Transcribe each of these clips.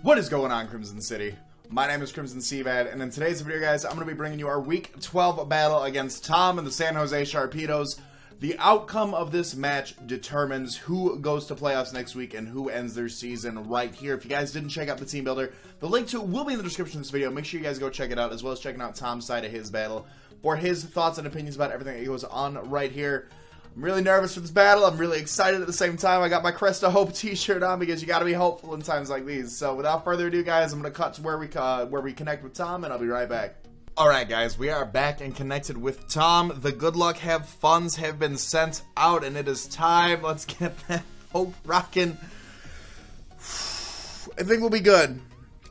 What is going on, Crimson City? My name is Crimson CBAD, and in today's video, guys, I'm going to be bringing you our Week 12 battle against Tom and the San Jose Sharpedos. The outcome of this match determines who goes to playoffs next week and who ends their season right here. If you guys didn't check out the team builder, the link to it will be in the description of this video. Make sure you guys go check it out, as well as checking out Tom's side of his battle for his thoughts and opinions about everything that goes on right here. I'm really nervous for this battle. I'm really excited at the same time. I got my Crest of Hope t-shirt on because you got to be hopeful in times like these. So without further ado, guys, I'm going to cut to where we connect with Tom, and I'll be right back. Alright, guys, we are back and connected with Tom. The good luck funds have been sent out, and it is time. Let's get that hope rocking. I think we'll be good.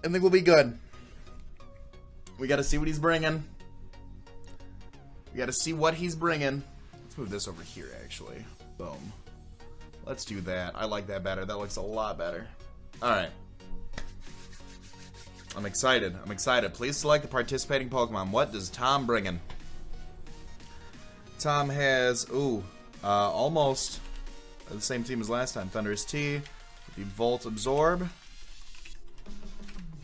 I think we'll be good. We got to see what he's bringing. We got to see what he's bringing. Let's move this over here, actually. Boom. Let's do that. I like that better. That looks a lot better. Alright. I'm excited. I'm excited. Please select the participating Pokemon. What does Tom bring in? Tom has, almost the same team as last time. Thunderous T, the Volt Absorb.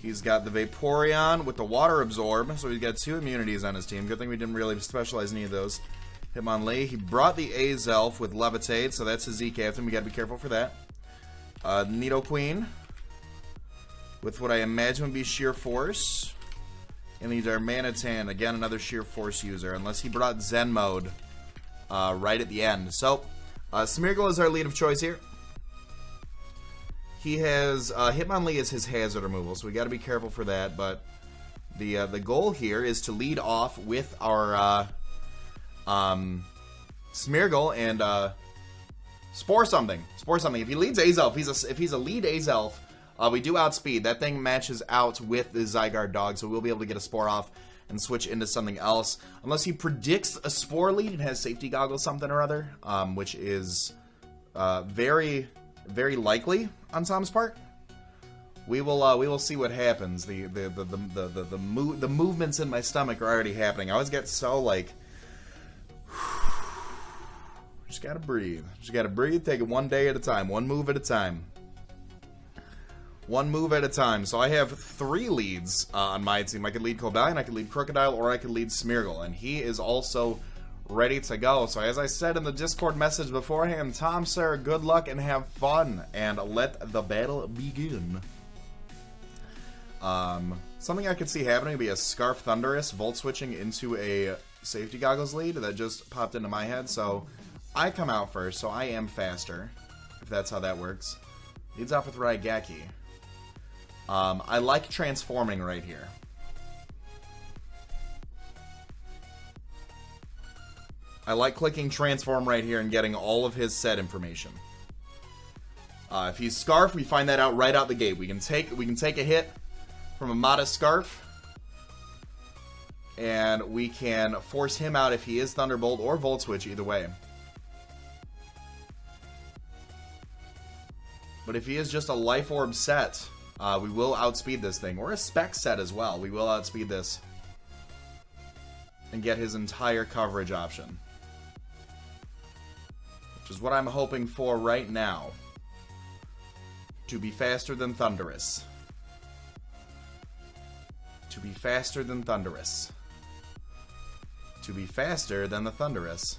He's got the Vaporeon with the Water Absorb, so he's got 2 immunities on his team. Good thing we didn't really specialize in any of those. Hitmonlee. He brought the Azelf with Levitate, so that's his Z-Captain. We gotta be careful for that. Nidoqueen with what I imagine would be Sheer Force. And these are Manatan, again another Sheer Force user, unless he brought Zen Mode right at the end. So, Smeargle is our lead of choice here. He has, Hitmonlee is his hazard removal, so we gotta be careful for that, but the goal here is to lead off with our, Smeargle and, Spore something. Spore something. If he leads Azelf, if he's a lead Azelf, we do outspeed. That thing matches out with the Zygarde dog, so we'll be able to get a Spore off and switch into something else. Unless he predicts a Spore lead and has safety goggles something or other, which is very, very likely on Tom's part. We will see what happens. The movements in my stomach are already happening. I always get so like, just gotta breathe. Just gotta breathe. Take it one day at a time. One move at a time. One move at a time. So I have 3 leads on my team. I could lead Cobalion, I could lead Crocodile, or I could lead Smeargle. And he is also ready to go. So as I said in the Discord message beforehand, Tom, sir, good luck and have fun. And let the battle begin. Something I could see happening would be a Scarf Thunderous Volt switching into a safety goggles lead. That just popped into my head. So I come out first, so I am faster, if that's how that works. Leads off with Raigeki. I like transforming right here. I like clicking transform right here and getting all of his set information. If he's Scarf, we find that out right out the gate. We can take a hit from a modest Scarf, and we can force him out if he is Thunderbolt or Volt Switch, either way. But if he is just a Life Orb set, we will outspeed this thing. Or a Spec set as well. We will outspeed this and get his entire coverage option. Which is what I'm hoping for right now. To be faster than Thunderous. To be faster than Thunderous. To be faster than the Thunderous.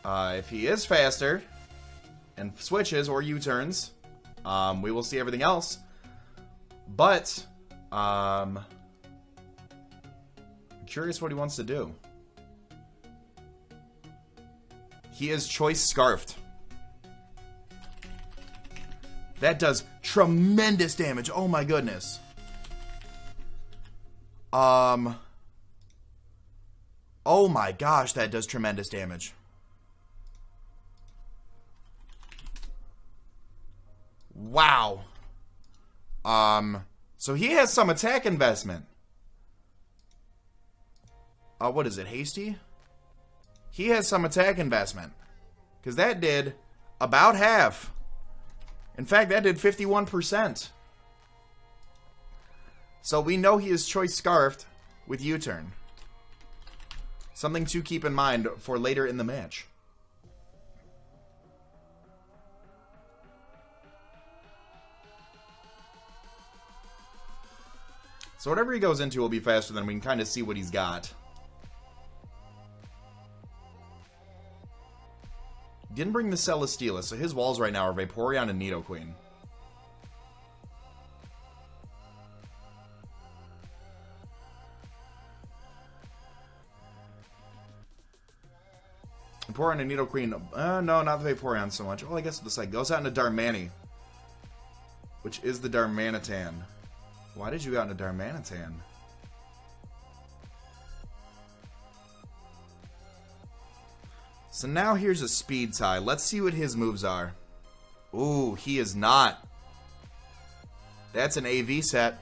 If he is faster and switches or U-turns, we will see everything else. But I'm curious what he wants to do. He is Choice Scarfed. That does tremendous damage. Oh my goodness. Oh my gosh, that does tremendous damage. Wow. So he has some attack investment. What is it, Hasty? He has some attack investment. Because that did about half. In fact, that did 51%. So we know he is Choice Scarfed with U-turn. Something to keep in mind for later in the match. So whatever he goes into will be faster than we can kind of see what he's got. Didn't bring the Celesteela, so his walls right now are Vaporeon and Nidoqueen. Vaporeon and Nidoqueen. No, not the Vaporeon so much. Well, I guess the site goes out into Darmani, which is the Darmanitan. Why did you go out into Darmanitan? So now here's a speed tie. Let's see what his moves are. Ooh, he is not. That's an AV set.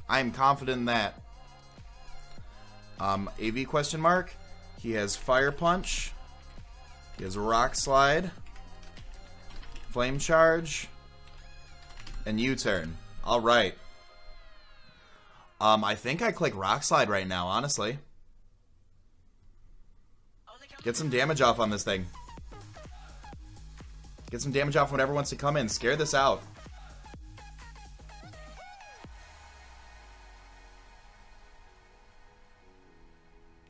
I am confident in that. AV question mark. He has Fire Punch. He has Rock Slide. Flame Charge. And U-Turn. Alright. I think I click Rock Slide right now, honestly. Get some damage off on this thing. Get some damage off whenever wants to come in. Scare this out.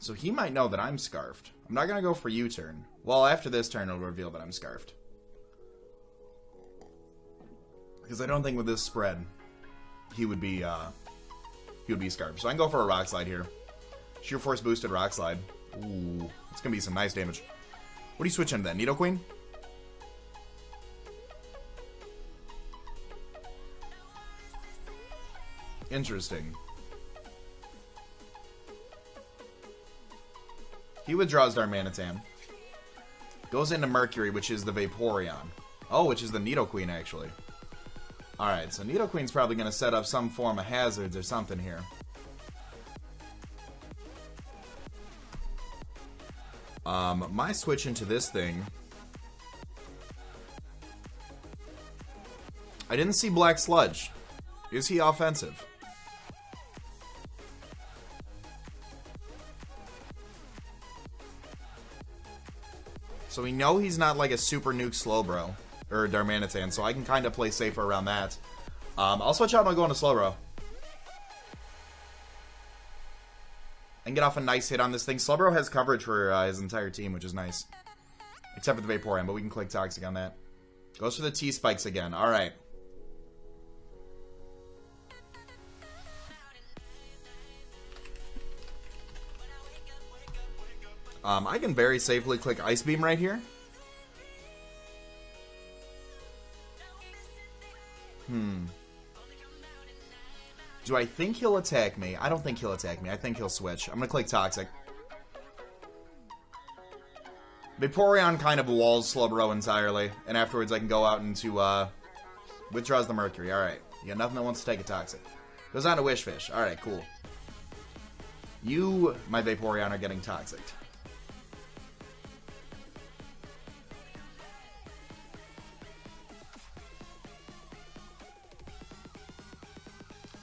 So he might know that I'm Scarfed. I'm not going to go for U-Turn. Well, after this turn, it'll reveal that I'm Scarfed. Because I don't think with this spread, he would be Scarfed. So I can go for a Rock Slide here. Sheer Force boosted Rock Slide. Ooh, it's going to be some nice damage. What do you switch into then? Nidoqueen? Interesting. He withdraws Darmanitan. Goes into Mercury, which is the Vaporeon. Oh, which is the Nidoqueen, actually. Alright, so Nidoqueen's probably going to set up some form of hazards or something here. My switch into this thing... I didn't see Black Sludge. Is he offensive? So we know he's not like a super nuke Slowbro or Darmanitan, so I can kind of play safer around that. I'll switch out and I'll go into Slowbro. And get off a nice hit on this thing. Slowbro has coverage for his entire team, which is nice. Except for the Vaporeon, but we can click Toxic on that. Goes for the T-Spikes again. Alright. I can very safely click Ice Beam right here. Do I think he'll attack me? I don't think he'll attack me. I think he'll switch. I'm going to click Toxic. Vaporeon kind of walls Slowbro entirely. And afterwards I can go out into, withdraws the Mercury. Alright. You got nothing that wants to take a Toxic. Goes on to Wish Fish. Alright, cool. You, my Vaporeon, are getting Toxic.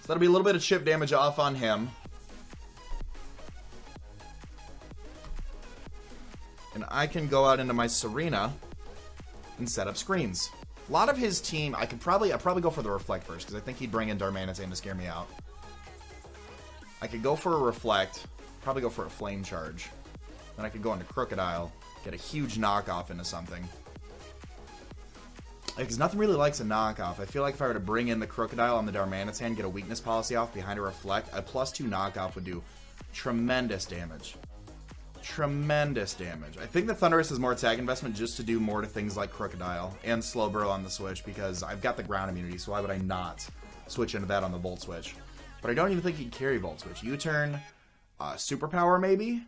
So that'll be a little bit of chip damage off on him. And I can go out into my Serena and set up screens. A lot of his team, I'd probably go for the Reflect first, because I think he'd bring in Darmanitan to scare me out. I could go for a Reflect, probably go for a Flame Charge. Then I could go into Crocodile, get a huge knockoff into something. Because nothing really likes a knockoff. I feel like if I were to bring in the Crocodile on the Darmanitan, get a weakness policy off behind a Reflect, a +2 knockoff would do tremendous damage. Tremendous damage. I think the Thundurus is more attack investment just to do more to things like Crocodile and Slowbro on the Switch, because I've got the ground immunity, so why would I not switch into that on the Volt Switch? But I don't even think he'd carry Volt Switch. U-Turn, Superpower maybe?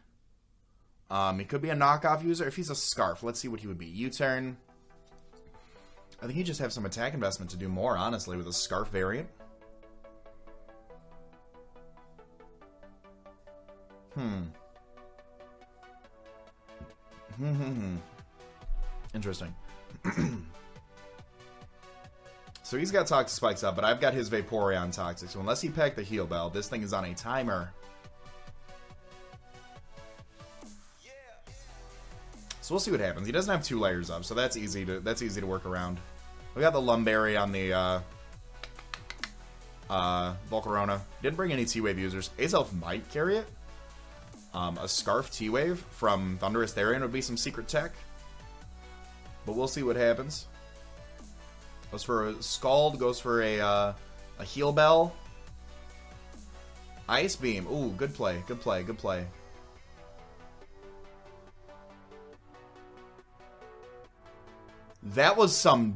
He could be a knockoff user. If he's a Scarf, let's see what he would be. U-Turn. I think he'd just have some attack investment to do more, honestly, with a Scarf variant. Interesting. So he's got Toxic Spikes up, but I've got his Vaporeon Toxic. So unless he packed the Heal Bell, this thing is on a timer. So we'll see what happens. He doesn't have 2 layers up, so that's easy to work around. We got the Lumberry on the Volcarona. Didn't bring any T-Wave users. Azelf might carry it. A Scarf T-Wave from Thunderous Therian would be some secret tech. But we'll see what happens. Goes for a Scald, goes for a Heal Bell. Ice Beam. Ooh, good play, good play, good play. That was some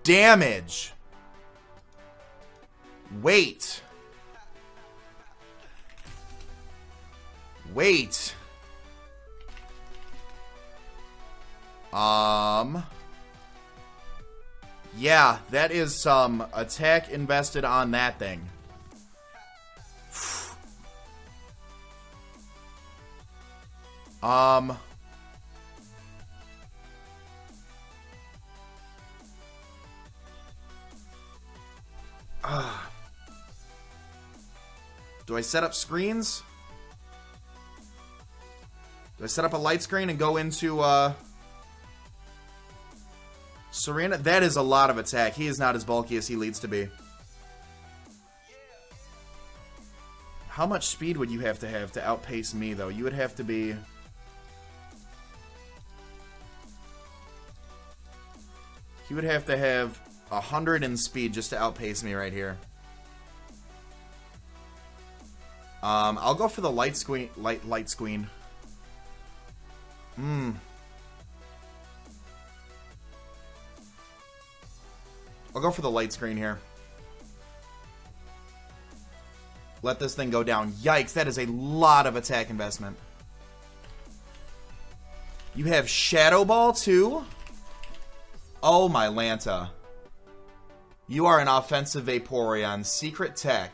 damage. Wait. Wait. Yeah, that is some attack invested on that thing. Do I set up screens? Do I set up a light screen and go into, Serena? That is a lot of attack. He is not as bulky as he leads to be. How much speed would you have to outpace me, though? You would have to be... He would have to have 100 in speed just to outpace me right here. I'll go for the light screen. Light screen. I'll go for the light screen here. Let this thing go down. Yikes, that is a lot of attack investment. You have Shadow Ball too? Oh my Lanta. You are an offensive Vaporeon. Secret tech.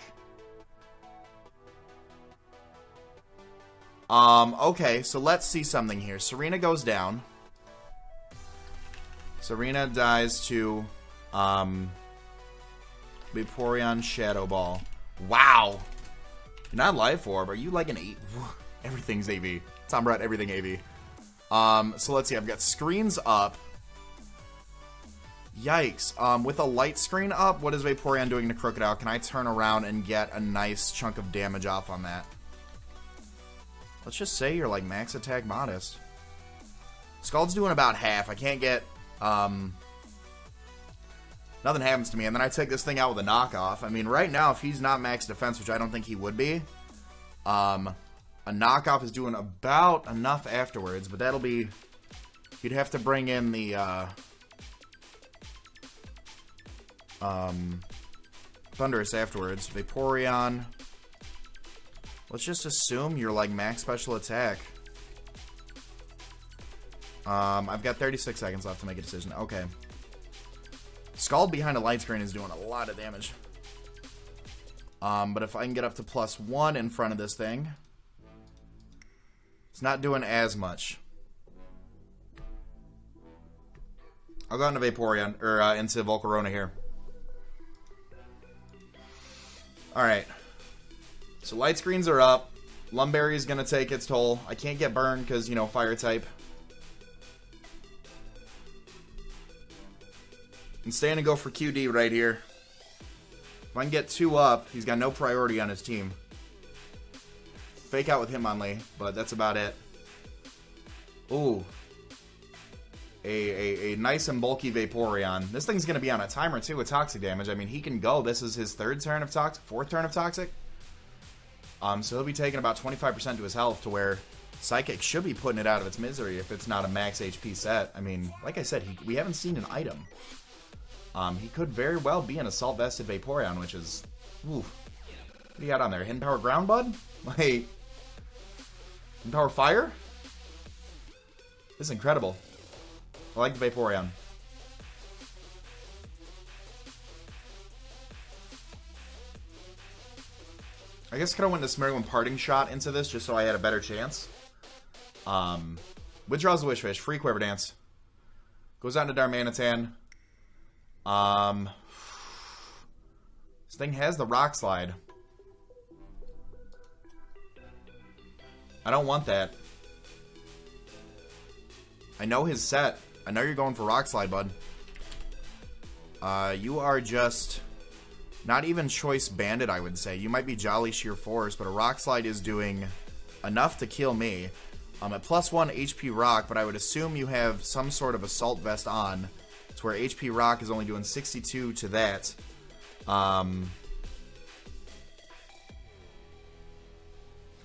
Okay, so let's see something here. Serena goes down. Serena dies to, Vaporeon Shadow Ball. Wow. You're not Life Orb. Are you like an 8? Everything's AV. Tom brought everything AV. So let's see. I've got screens up. Yikes. With a light screen up, what is Vaporeon doing to Crocodile? Can I turn around and get a nice chunk of damage off on that? Let's just say you're like max attack modest. Scald's doing about half. I can't get, nothing happens to me. And then I take this thing out with a knockoff. I mean, right now, if he's not max defense, which I don't think he would be, a knockoff is doing about enough afterwards. But that'll be, you'd have to bring in the, Thunderous afterwards. Vaporeon. Let's just assume you're like max special attack. I've got 36 seconds left to make a decision. Okay. Scald behind a light screen is doing a lot of damage. But if I can get up to +1 in front of this thing, it's not doing as much. I'll go into Vaporeon, or into Volcarona here. Alright. So light screens are up. Lumberry is going to take its toll. I can't get burned because, you know, fire type. I'm staying to go for QD right here. If I can get 2 up, he's got no priority on his team. Fake out with Hitmonlee, but that's about it. Ooh. A nice and bulky Vaporeon. This thing's going to be on a timer too with toxic damage. I mean, he can go. This is his 3rd turn of toxic, 4th turn of toxic. So he'll be taking about 25% to his health, to where Psychic should be putting it out of its misery if it's not a max HP set. I mean, like I said, we haven't seen an item. He could very well be an Assault Vested Vaporeon, which is... Ooh. What do you got on there? Hidden Power Ground Bud? Wait. Hidden Power Fire? This is incredible. I like the Vaporeon. I guess I could have went the Smeargle Parting Shot into this just so I had a better chance. Withdraws the Wish Fish. Free Quiver Dance. Goes out into Darmanitan. This thing has the Rock Slide. I don't want that. I know his set. I know you're going for Rock Slide, bud. You are just Not even Choice Bandit, I would say. You might be Jolly Sheer Force, but a Rock Slide is doing enough to kill me. I'm at +1 HP Rock, but I would assume you have some sort of Assault Vest on. It's where HP Rock is only doing 62 to that. I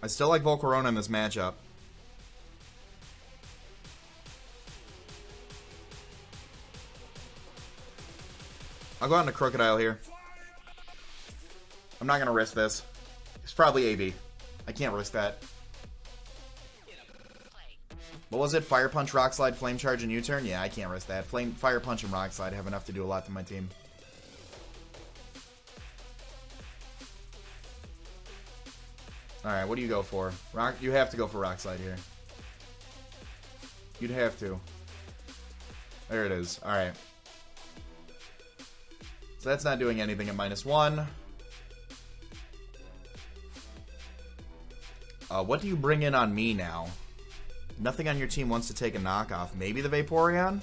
still like Volcarona in this matchup. I'll go out into Crocodile here. I'm not going to risk this. It's probably AV. I can't risk that. What was it? Fire Punch, Rock Slide, Flame Charge, and U-Turn? Yeah, I can't risk that. Fire Punch and Rock Slide have enough to do a lot to my team. Alright, what do you go for? You have to go for Rock Slide here. You'd have to. There it is. Alright. So that's not doing anything at -1. What do you bring in on me now? Nothing on your team wants to take a knockoff. Maybe the Vaporeon?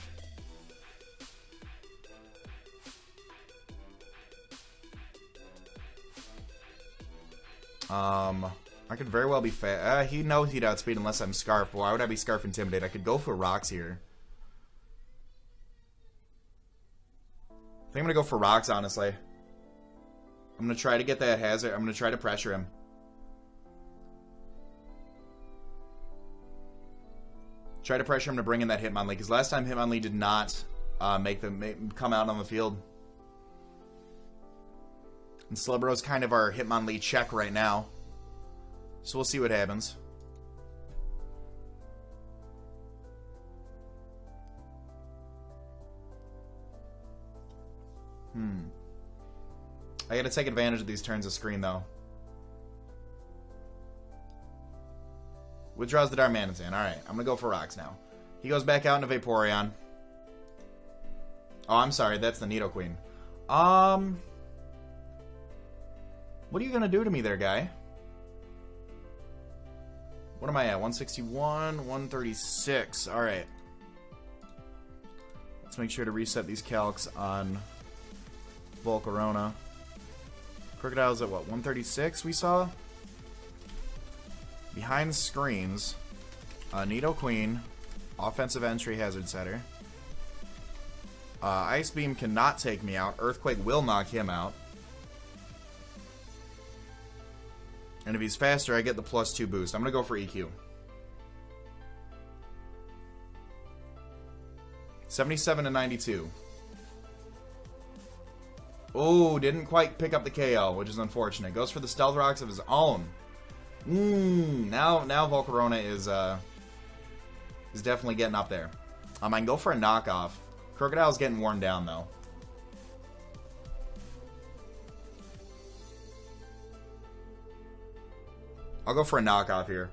I could very well be fast. He knows he'd outspeed unless I'm Scarf. Why would I be Scarf Intimidate? I could go for Rocks here. I think I'm going to go for Rocks, honestly. I'm going to try to get that hazard. I'm going to try to pressure him. Try to pressure him to bring in that Hitmonlee, because last time Hitmonlee did not make them come out on the field. And Slowbro's kind of our Hitmonlee check right now. So we'll see what happens. I gotta take advantage of these turns of screen, though. Withdraws the Darmanitan. Alright, I'm gonna go for Rocks now. He goes back out into Vaporeon. Oh, I'm sorry, that's the Nidoqueen. What are you gonna do to me there, guy? What am I at? 161, 136. Alright. Let's make sure to reset these calcs on Volcarona. Crocodile's at what? 136 we saw? Behind screens, Nidoqueen, offensive entry hazard setter. Ice Beam cannot take me out. Earthquake will knock him out. And if he's faster, I get the +2 boost. I'm going to go for EQ. 77 to 92. Oh, didn't quite pick up the KO, which is unfortunate. Goes for the Stealth Rocks of his own. Now Volcarona is definitely getting up there. I can go for a knockoff. Crocodile's getting worn down, though. I'll go for a knockoff here.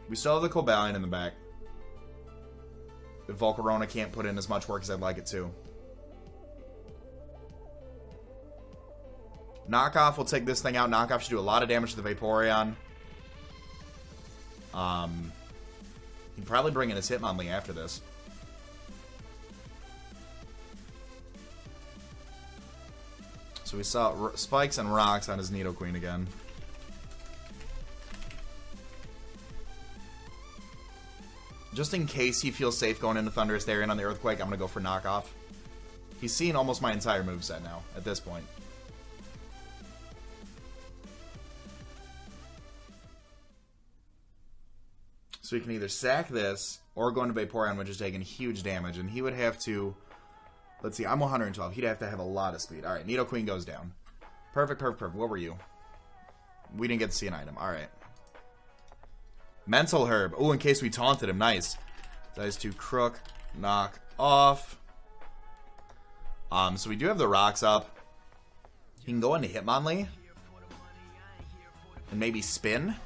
We still have the Cobalion in the back. If Volcarona can't put in as much work as I'd like it to. Knockoff will take this thing out. Knockoff should do a lot of damage to the Vaporeon. He'd probably bring in his Hitmonlee after this. So we saw Spikes and Rocks on his Nidoqueen again. Just in case he feels safe going into Thunderous Therian on the Earthquake, I'm going to go for Knockoff. He's seen almost my entire moveset now, at this point. So he can either sack this, or go into Vaporeon, which is taking huge damage, and he would have to... Let's see, I'm 112. He'd have to have a lot of speed. Alright, Nidoqueen goes down. Perfect, perfect, perfect. What were you? We didn't get to see an item. Alright. Mental Herb. Oh, in case we taunted him. Nice. Dies to Crook. Knock off. So we do have the rocks up. He can go into Hitmonlee. And maybe spin.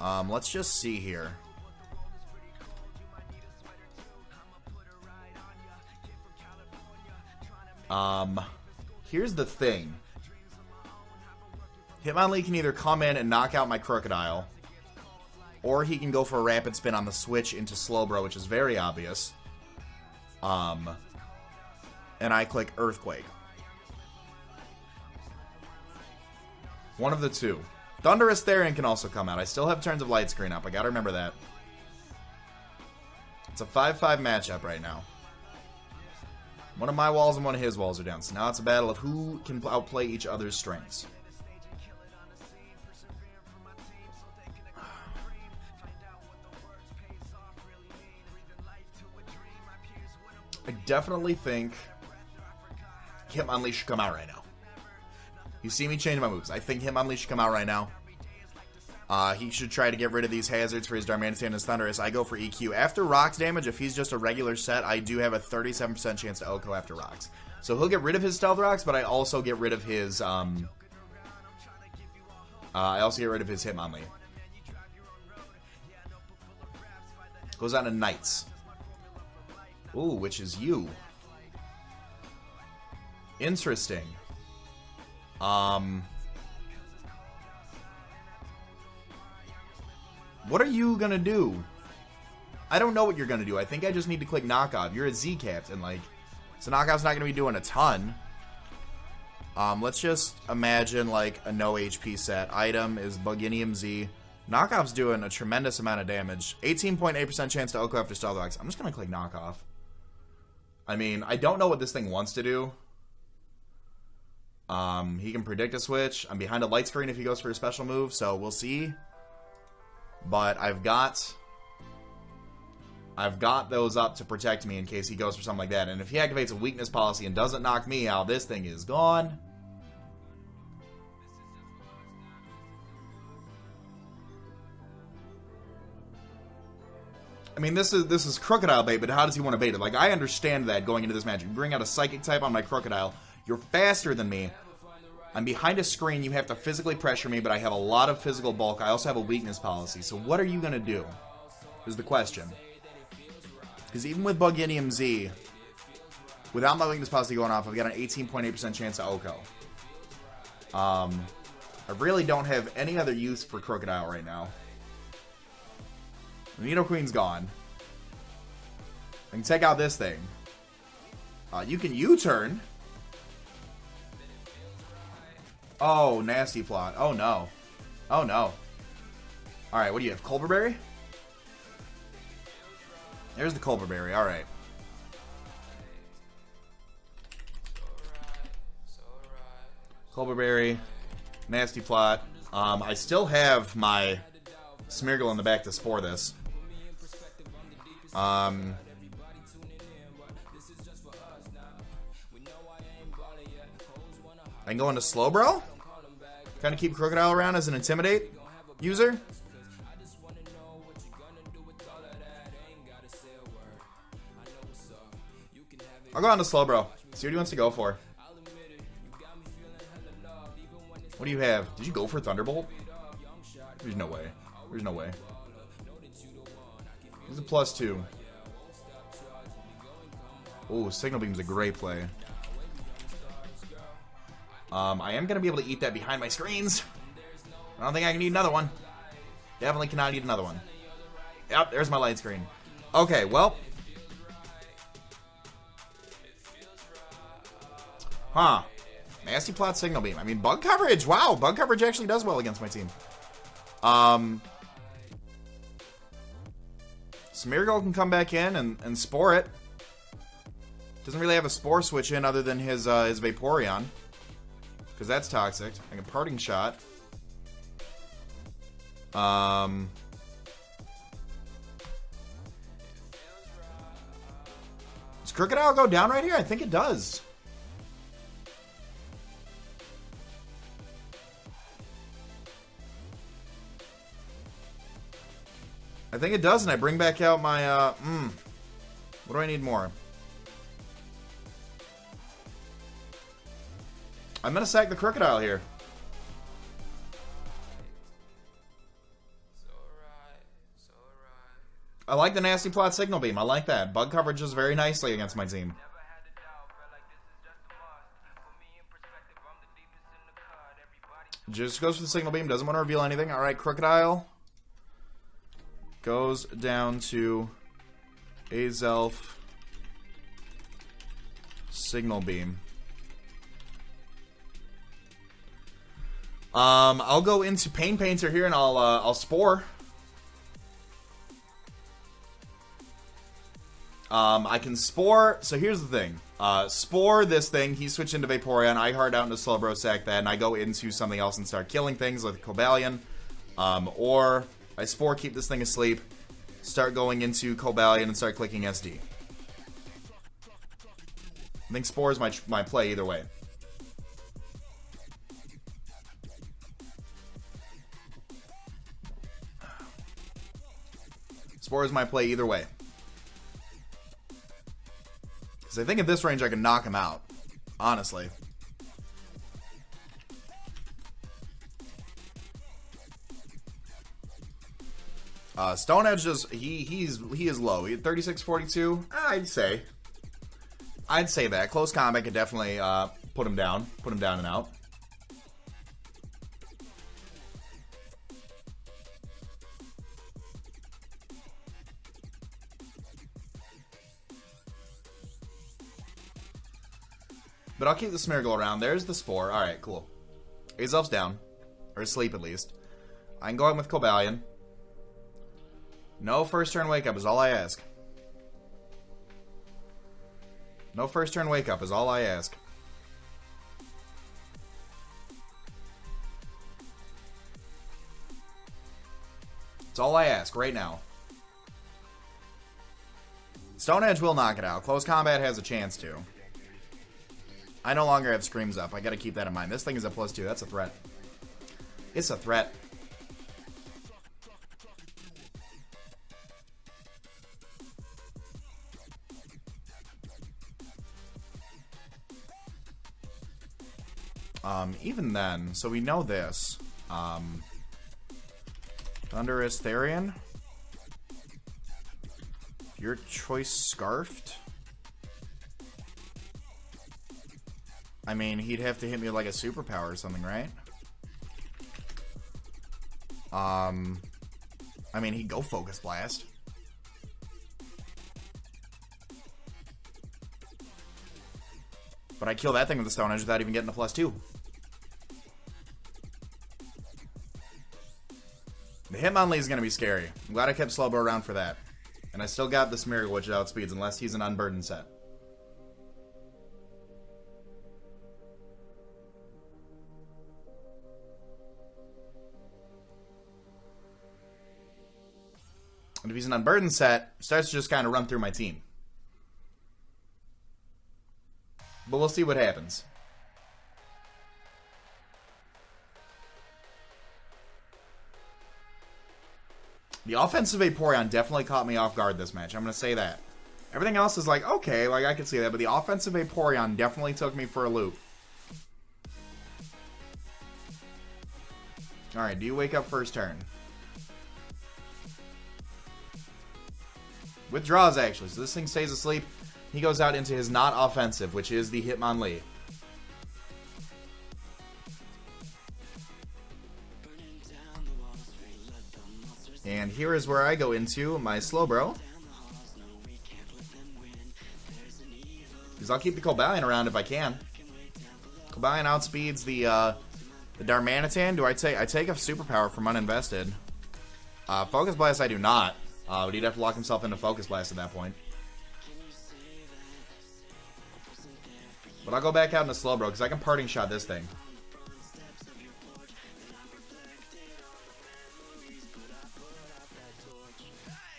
Let's just see here. Here's the thing. Hitmonlee can either come in and knock out my Crocodile, or he can go for a Rapid Spin on the switch into Slowbro, which is very obvious. and I click Earthquake. One of the two. Thunderous Therian can also come out. I still have Turns of Light Screen up. I gotta remember that. It's a 5-5 matchup right now. One of my walls and one of his walls are down. So now it's a battle of who can outplay each other's strengths. I definitely think Hitmonlee should come out right now. You see me change my moves. I think Hitmonlee should come out right now. He should try to get rid of these hazards for his Darmanitan and his Thundurus. I go for EQ. After Rocks damage, if he's just a regular set, I do have a 37% chance to OHKO after Rocks. So he'll get rid of his Stealth Rocks, but I also get rid of his, I also get rid of his Hitmonlee. Goes on to Knights. Ooh, which is you. Interesting. What are you gonna do? I don't know what you're gonna do. I think I just need to click Knockoff. You're a Z captain, like, so Knockoff's not gonna be doing a ton. Let's just imagine like a no HP set. Item is Buginium Z. Knockoff's doing a tremendous amount of damage. 18.8% chance to OHKO after Stealth Rocks. I'm just gonna click Knockoff. I mean, I don't know what this thing wants to do. He can predict a switch. I'm behind a light screen if he goes for a special move, so we'll see. But I've got those up to protect me in case he goes for something like that. And if he activates a weakness policy and doesn't knock me out, this thing is gone. I mean, this is Crocodile bait, but how does he want to bait it? Like, I understand that going into this match. You bring out a Psychic type on my Crocodile. You're faster than me. I'm behind a screen. You have to physically pressure me, but I have a lot of physical bulk. I also have a weakness policy. So what are you going to do? Is the question. Because even with Buginium Z, without my weakness policy going off, I've got an 18.8% chance to OHKO. I really don't have any other use for Crocodile right now. Nidoqueen's gone. I can take out this thing. You can U-turn. Oh, nasty plot. Oh, no. Oh, no. Alright, what do you have? Colbur Berry? There's the Colbur Berry. Alright. Colbur Berry. Nasty plot. I still have my Smeargle in the back to spore this. I can go into Slowbro. Kind of keep Crocodile around as an Intimidate user. I'll go on to Slowbro. See what he wants to go for. What do you have? Did you go for Thunderbolt? There's no way. There's no way. He's a +2. Oh, Signal Beam's a great play. I am going to be able to eat that behind my screens. I don't think I can eat another one. Definitely cannot eat another one. Yep, there's my light screen. Okay, well. Huh. Nasty plot Signal Beam. I mean, bug coverage. Wow, bug coverage actually does well against my team. Smeargle can come back in and spore it. Doesn't really have a spore switch in other than his Vaporeon. Because that's toxic. Like a Parting Shot. Does Crocodile go down right here? I think it does. I think it does, and I bring back out my, what do I need more? I'm gonna sack the Crocodile here. I like the Nasty Plot Signal Beam. I like that. Bug coverage is very nicely against my team. Just goes for the Signal Beam. Doesn't want to reveal anything. Alright, Crocodile goes down to Azelf, Signal beam. I'll go into Pain Painter here and I'll Spore. I can Spore. So here's the thing. Spore this thing. He switched into Vaporeon. I hard out into Slowbro, sack that, and I go into something else and start killing things like Cobalion. Or I Spore, keep this thing asleep, start going into Cobalion and start clicking SD. I think Spore is my play either way. Spore is my play either way. Because I think at this range I can knock him out. Honestly. Stone Edge just he is low. He had 36-42. I'd say that. Close combat could definitely put him down and out. But I'll keep the Smeargle around. There's the Spore. Alright, cool. Azelf's down. Or asleep, at least. I can go in with Cobalion. No first turn wake up is all I ask. No first turn wake up is all I ask. It's all I ask right now. Stone Edge will knock it out. Close combat has a chance to. I no longer have Screams up. I gotta keep that in mind. This thing is a +2. That's a threat. It's a threat. Even then, so we know this. Thunderous Therian. Your choice Scarfed. I mean, he'd have to hit me with like a superpower or something, right? I mean, he'd go Focus Blast. But I kill that thing with the Stone Edge without even getting a +2. The Hitmonlee is going to be scary. I'm glad I kept Slowbro around for that. And I still got the Smeargle, which outspeeds unless he's an unburdened set. And if he's an unburdened set, starts to just kind of run through my team. But we'll see what happens. The offensive Vaporeon definitely caught me off guard this match. I'm going to say that. Everything else is like, okay, like I could see that. But the offensive Vaporeon definitely took me for a loop. Alright, do you wake up first turn? Withdraws, actually. So this thing stays asleep. He goes out into his not offensive, which is the Hitmonlee. And here is where I go into my Slowbro. Because I'll keep the Cobalion around if I can. Cobalion outspeeds the Darmanitan. Do I take a superpower from uninvested? Focus Blast I do not. But he'd have to lock himself into Focus Blast at that point. But I'll go back out into Slowbro because I can Parting Shot this thing.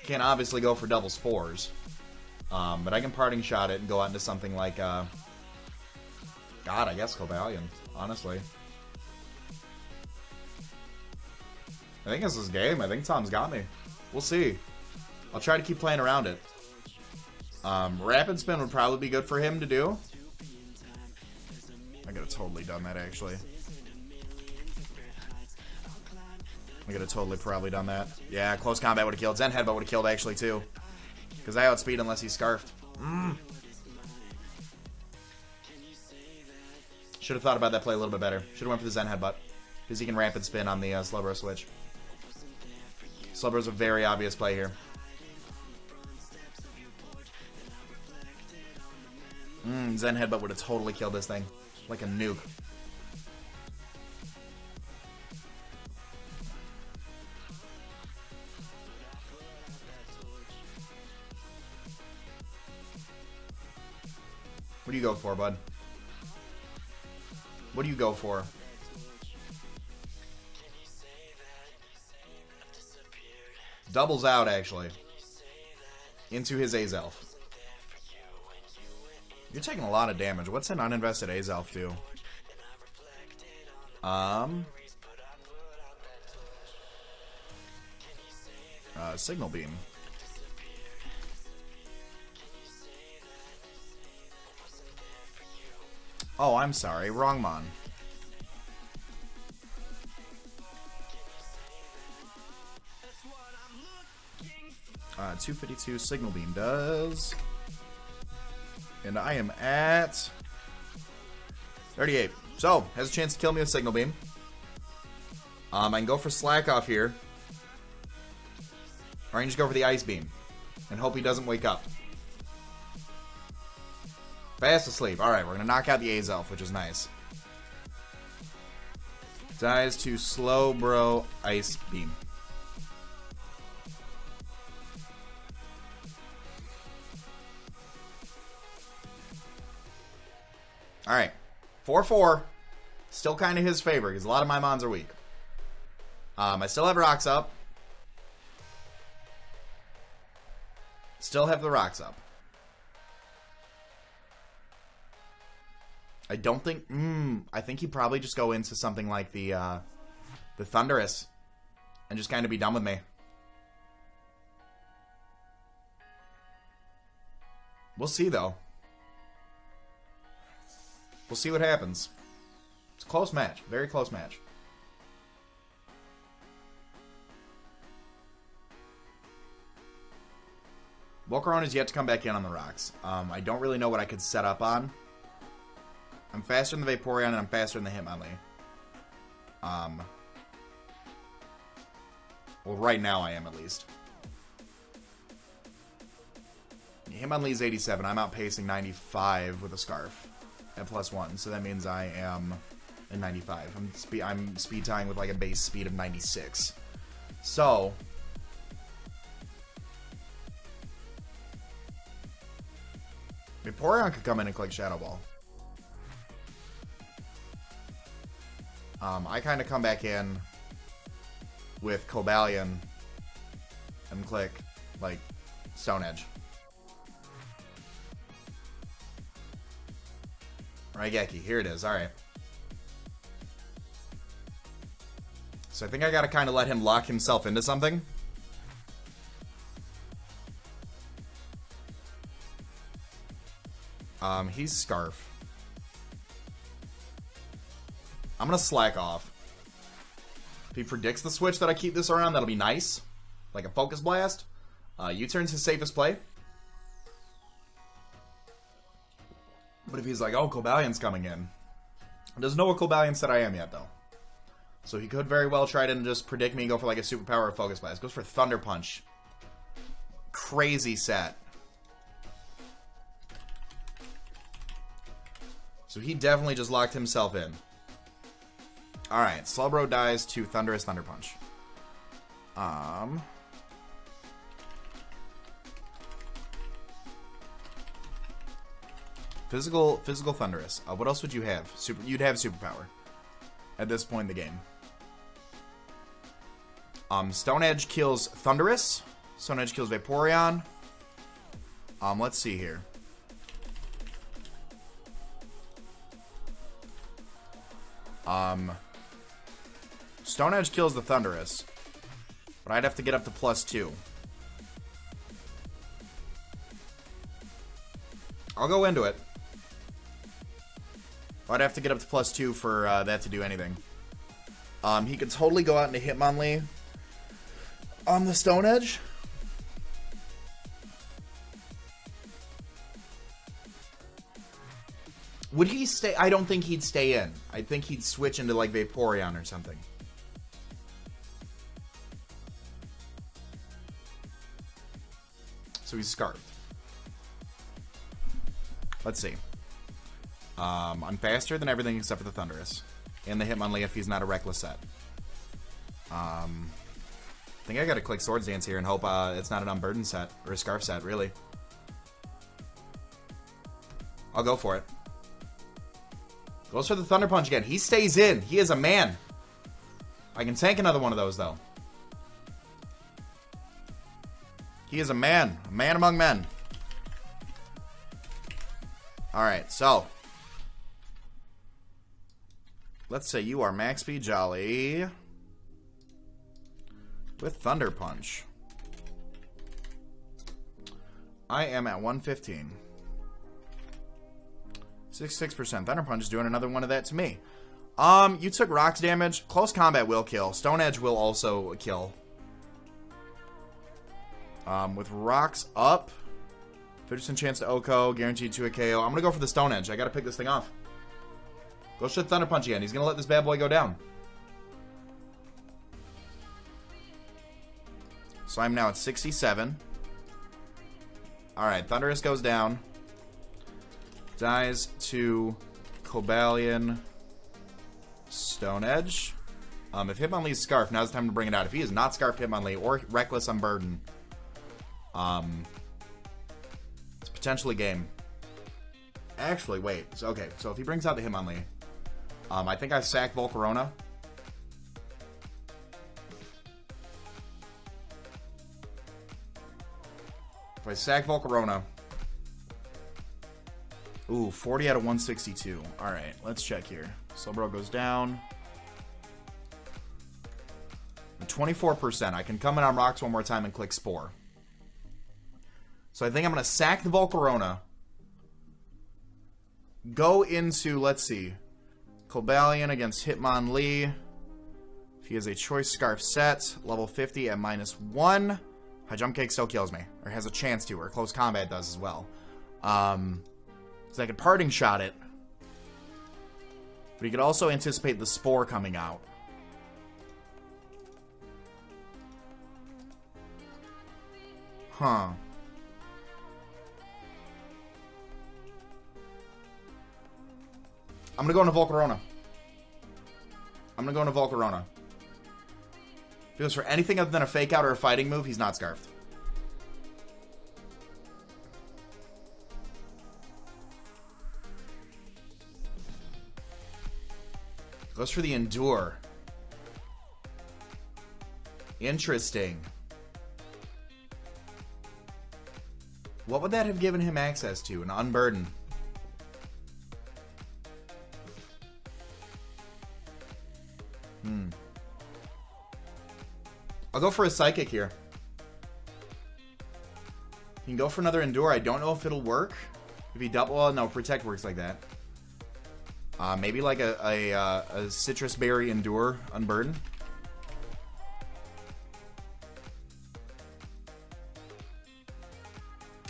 Can't obviously go for double Spores. But I can Parting Shot it and go out into something like, God, I guess Cobalion, honestly. I think this is game. I think Tom's got me. We'll see. I'll try to keep playing around it. Rapid Spin would probably be good for him to do. I could have totally done that, actually. I could have totally probably done that. Yeah, Close Combat would have killed. Zen Headbutt would have killed, actually, too. Because I outspeed unless he's Scarfed. Should have thought about that play a little bit better. Should have went for the Zen Headbutt. Because he can Rapid Spin on the Slowbro switch. Slowbro's a very obvious play here. Zen Headbutt would have totally killed this thing. Like a nuke. What do you go for, bud? What do you go for? Doubles out, actually. Into his Azelf. You're taking a lot of damage. What's an uninvested Azelf do? Signal Beam. Oh, I'm sorry. Wrong mon. 252 Signal Beam does. And I am at 38. So, has a chance to kill me with Signal Beam. I can go for Slack Off here. Or I can just go for the Ice Beam. And hope he doesn't wake up. Fast asleep. Alright, we're going to knock out the Azelf, which is nice. Dies to Slow Bro Ice Beam. Alright. 4-4. Still kind of his favor, because a lot of my mons are weak. I still have rocks up. Still have the rocks up. I don't think... I think he'd probably just go into something like the Thunderous. And just kind of be done with me. We'll see, though. We'll see what happens. It's a close match. Very close match. Volcaron is yet to come back in on the rocks. I don't really know what I could set up on. I'm faster than the Vaporeon and I'm faster than the Hitmonlee. Well, right now I am, at least. Hitmonlee's 87. I'm outpacing 95 with a Scarf at +1. So that means I am in 95. I'm speed tying with like a base speed of 96. So... Vaporeon could come in and click Shadow Ball. I kind of come back in with Cobalion and click, like, Stone Edge. Raigeki, here it is, alright. So I think I gotta kind of let him lock himself into something. He's Scarf. I'm gonna Slack Off. If he predicts the switch that I keep this around, that'll be nice. Like a Focus Blast. U-turn's his safest play. But if he's like, oh, Cobalion's coming in. He doesn't know what Cobalion said I am yet, though. So he could very well try to just predict me and go for like a Superpower or Focus Blast. Goes for Thunder Punch. Crazy set. So he definitely just locked himself in. Alright, Slowbro dies to Thunderous Thunder Punch. Physical Thunderous. What else would you have? You'd have Superpower at this point in the game. Stone Edge kills Thunderous. Stone Edge kills Vaporeon. Let's see here. Stone Edge kills the Thunderous. But I'd have to get up to +2. I'll go into it. I'd have to get up to +2 for that to do anything. He could totally go out into Hitmonlee on the Stone Edge. Would he stay? I don't think he'd stay in. I think he'd switch into like Vaporeon or something. So he's Scarfed. Let's see. I'm faster than everything except for the Thunderous. And the Hitmonlee if he's not a reckless set. I think I gotta click Swords Dance here and hope it's not an Unburdened set. Or a Scarf set, really. I'll go for it. Goes for the Thunder Punch again. He stays in. He is a man. I can tank another one of those, though. He is a man. A man among men. Alright, so. Let's say you are Max B. Jolly. With Thunder Punch. I am at 115. 66%. Thunder Punch is doing another one of that to me. You took rocks damage. Close combat will kill. Stone Edge will also kill. With rocks up, 50% chance to OHKO, guaranteed to a KO. I'm gonna go for the Stone Edge. I gotta pick this thing off. Go shoot Thunder Punch again. He's gonna let this bad boy go down. So I'm now at 67. Alright, Thunderous goes down. Dies to Cobalion Stone Edge. If Hitmonlee's Scarf, now's the time to bring it out. If he is not Scarfed Hitmonlee or Reckless Unburden, it's potentially game. Actually, wait. So, okay, so if he brings out the Hitmonlee, I think I sack Volcarona. If I sack Volcarona... Ooh, 40 out of 162. Alright, let's check here. Slowbro goes down. 24%. I can come in on rocks one more time and click Spore. So I think I'm going to sack the Volcarona. Go into, let's see, Cobalion against Hitmonlee. If he has a Choice Scarf set, level 50 at -1. High Jump Kick still kills me. Or has a chance to, or Close Combat does as well. So I could Parting Shot it. But he could also anticipate the Spore coming out. Huh. I'm gonna go into Volcarona. If he goes for anything other than a Fake Out or a Fighting move, he's not Scarfed. Goes for the Endure. Interesting. What would that have given him access to? An Unburden. I'll go for a Psychic here. He can go for another Endure. I don't know if it'll work. If he double... Well, no, Protect works like that. Maybe like a Citrus Berry Endure Unburden.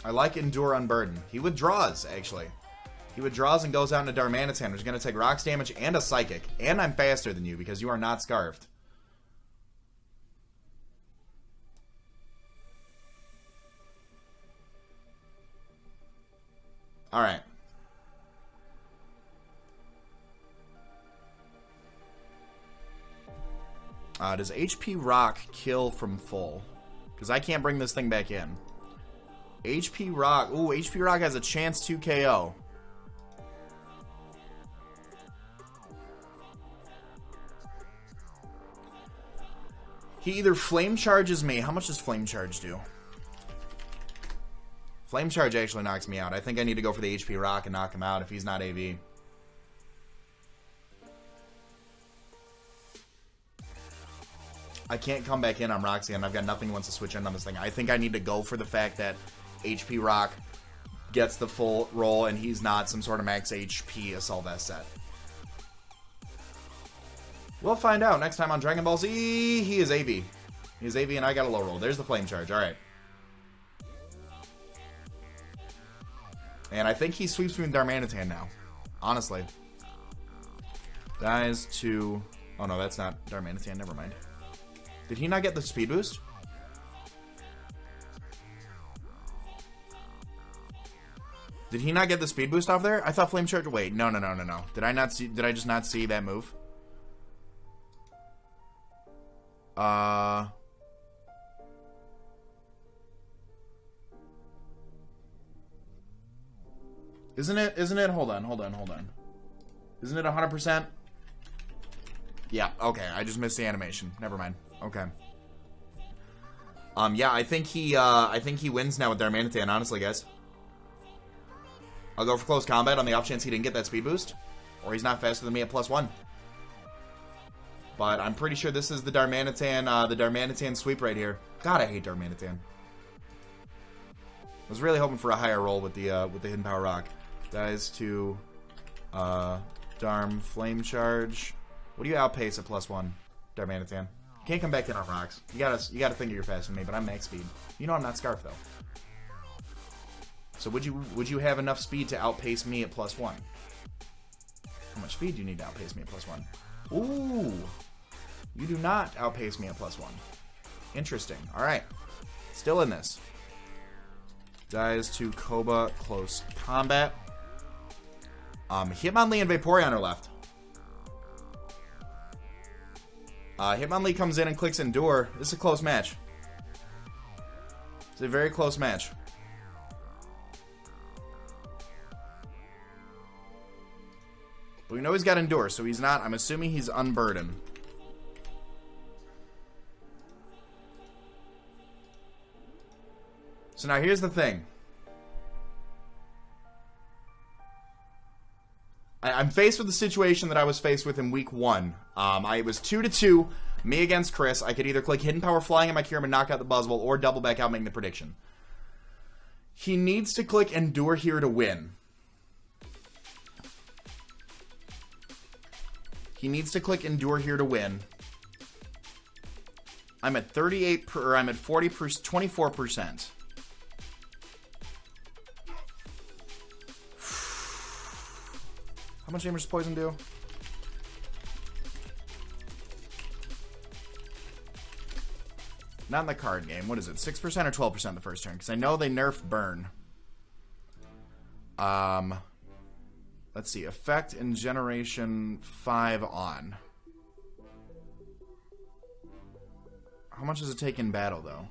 I like Endure Unburden. He withdraws, actually. He withdraws and goes out into Darmanitan, which is going to take rocks damage and a Psychic. And I'm faster than you because you are not Scarfed. Alright. Does HP Rock kill from full? Because I can't bring this thing back in. HP Rock. Ooh, HP Rock has a chance to KO. He either Flame Charges me. How much does Flame Charge do? Flame Charge actually knocks me out. I think I need to go for the HP Rock and knock him out if he's not AV. I can't come back in on Roxy, and I've got nothing once to switch in on this thing. I think I need to go for the fact that HP Rock gets the full roll, and he's not some sort of max HP Assault Vest set. We'll find out next time on Dragon Ball Z. He is AV. He is AV, and I got a low roll. There's the Flame Charge. All right. And I think he sweeps me with Darmanitan now. Honestly. Dies to... Oh, no, that's not Darmanitan. Never mind. Did he not get the speed boost? Did he not get the speed boost off there? I thought Flame Charge... Wait, no. Did I not see... Did I just not see that move? Isn't it? Hold on. Isn't it 100%? Yeah, okay. I just missed the animation. Never mind. Okay. Yeah, I think he wins now with Darmanitan, honestly, guys. I'll go for close combat on the off chance he didn't get that speed boost. Or he's not faster than me at +1. But I'm pretty sure this is the Darmanitan sweep right here. God, I hate Darmanitan. I was really hoping for a higher roll with the Hidden Power Rock. Dies to Darm Flame Charge. What do you outpace at +1, Darmanitan? Can't come back in on rocks. You gotta think you're faster than me, but I'm max speed. You know I'm not Scarf though. So would you have enough speed to outpace me at +1? How much speed do you need to outpace me at +1? Ooh, you do not outpace me at +1. Interesting. All right, still in this. Dies to Koba close combat. Hitmonlee and Vaporeon are left. Hitmonlee comes in and clicks Endure. This is a close match. It's a very close match. But we know he's got Endure, so he's not... I'm assuming he's Unburdened. So now here's the thing. I'm faced with the situation that I was faced with in week 1. I was 2-2, me against Chris. I could either click Hidden Power Flying in my Kyurem and knock out the Buzzwole, or double back out making the prediction. He needs to click Endure here to win. He needs to click Endure here to win. I'm at 38, or I'm at 24%. How much damage does Poison do? Not in the card game. What is it? 6% or 12% the first turn? Because I know they nerfed Burn. Let's see. Effect in Generation 5 on. How much does it take in battle, though?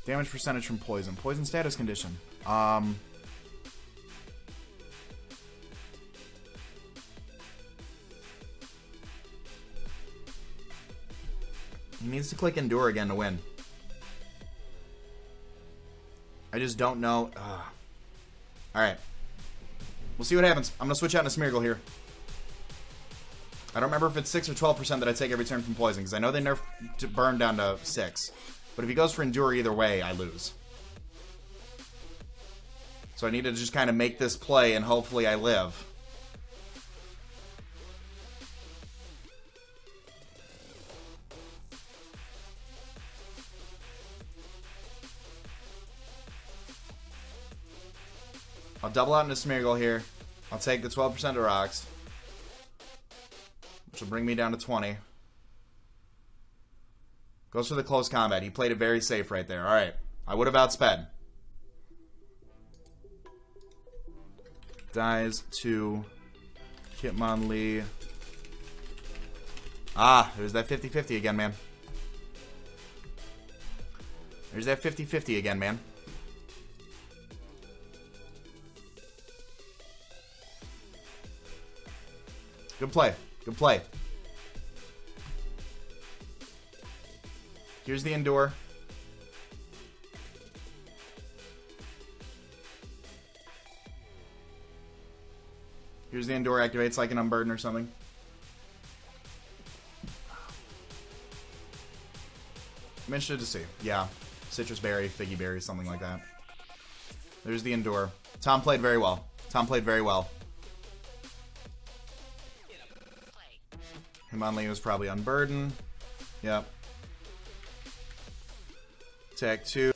Damage percentage from poison. Poison status condition. He needs to click Endure again to win. I just don't know. Alright. We'll see what happens. I'm going to switch out into Smeargle here. I don't remember if it's 6 or 12% that I take every turn from poison, because I know they nerfed Burn down to 6. But if he goes for Endure either way, I lose. So I need to just kind of make this play, and hopefully I live. I'll double out into Smeargle here. I'll take the 12% of rocks, which will bring me down to 20. Goes for the close combat. He played it very safe right there. Alright. I would have outsped. Dies to Hitmonlee. Ah, there's that 50-50 again, man. There's that 50-50 again, man. Good play. Good play. Here's the Endure. Here's the Endure. Activates like an Unburden or something. I'm interested to see. Yeah. Citrus Berry, Figgy Berry, something like that. There's the Endure. Tom played very well. Tom played very well. Hitmonlee was probably Unburden. Yep. Tech 2.